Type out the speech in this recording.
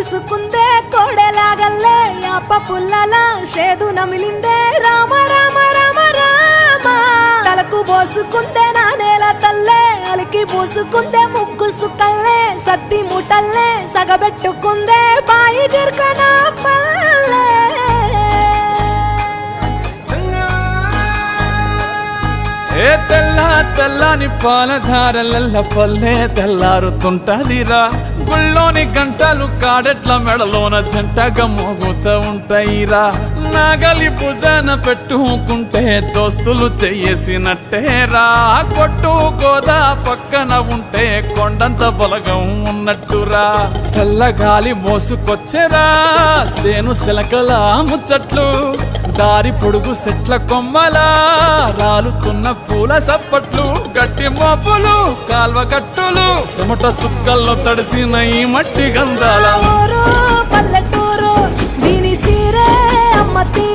పూసుకుందే కోడెలాగల్లే యాప పుల్లల షేదు నమిలిందే రామ రామ రామ రామ తలకు పోసుకుందే నా నేల తల్లే అలికి పూసుకుందే ముగ్గు సుక్కల్లే సత్తి ముటల్లే సగబెట్టుకుందే బాయి గిర్కన పల్లె ఏ తెల్ల తెల్లని పాలధారలల్ల పల్లె తెల్లారుతుంటదిరా గుళ్ళోని గంటలు కాడెట్ల మెడలోన జంటగా మోగుతూ ఉంటాయిరా నాగలి భుజాన పెట్టుకుంటే దోస్తులు చెయ్యేసినట్టేరా కొట్టు గోదా పక్కన ఉంటే కొండంత బలగం ఉన్నట్టురా చల్లగాలి మోసుకొచ్చెరా సేను శిలకల ముచ్చట్లు దారి పొడుగు సెట్ల కొమ్మలా రాలుతున్న పూల సప్పట్లు గట్టి మోపులు కాల్వ గట్టులు చెమట సుక్కల్లో తడిసిన ఈ మట్టి గంధాల పల్లెటూరు దీని తీరే అమ్మ